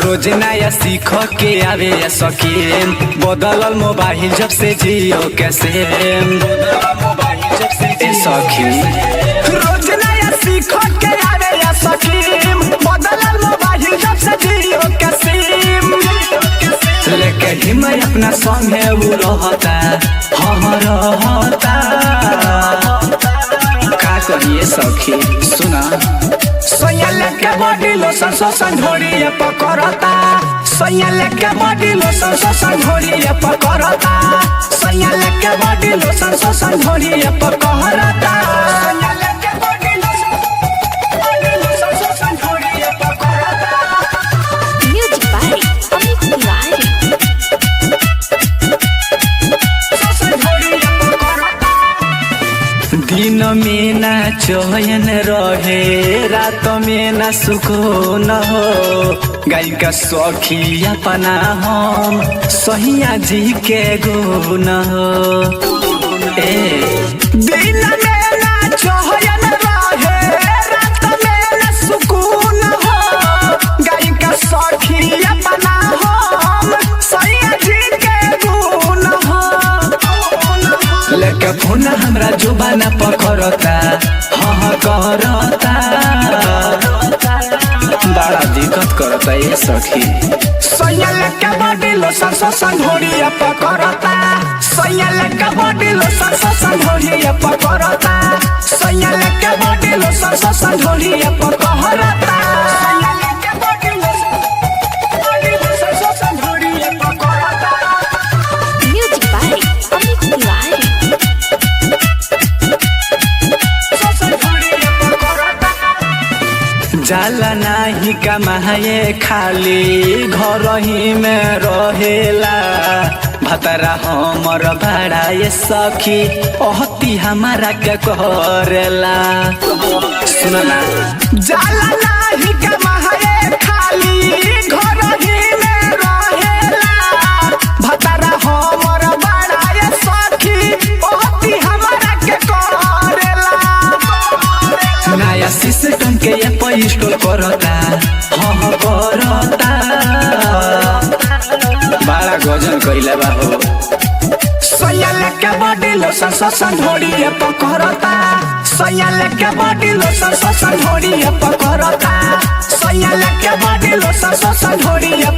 रोज नया सीख के आवे सखी बदलल मोबाइल जब से जियो कैसे सखी रोज नया सीख के आवे सखी बदलल मोबाइल जब से जियो कैसे लेके ही मैं अपना संग है वो रहता रहता का करिए सखी सुना सोया लेके बॉडी लोशन शोषण ढोड़िए पकड़ता सोया लेके बॉडी लोशन शोषण ढोड़िए पकड़ता सोया लेके बॉडी लोशन शोषण ढोड़िए पकड़ता Music by Amit Tiwari. दिन में ना चैन रहे रात में ना सुकून हो गाय का सखी अपना हम सहिया जी के गुण हो दिन में ना चैन रहे रात में ना सुकून हो गाय का सखी अपना हम सहिया जी के गुण हो लेके फोन हमरा जुबाना पकड़ता करता बड़ा दिक्कत करता ये सखी सोया लेके बॉडी लोशन शोषण ढोड़िए पकड़ता सोया लेके बॉडी लोशन शोषण ढोड़िए पकड़ता सोया लेके बॉडी लोशन शोषण ढोड़िए पकड़ता Music by Amit Tiwari. जाला नाही कमाए खाली घर ही में रहेला भतरा हमर भाड़ा ये सखी ओहती हमारा के करेला सुना ना जाला नाही कमाए खाली घर ही में रहेला भतरा हमर भाड़ा ये सखी ओहती हमारा के करेला नया सिस्टम के ये इंस्टॉल करता करता बड़ा गजन कइले बा हो सोया लेके बॉडी लोशन शोषण ढोड़िए पकड़ता सोया लेके बॉडी लोशन शोषण ढोड़िए पकड़ता सोया लेके बॉडी लोशन शोषण ढोड़िए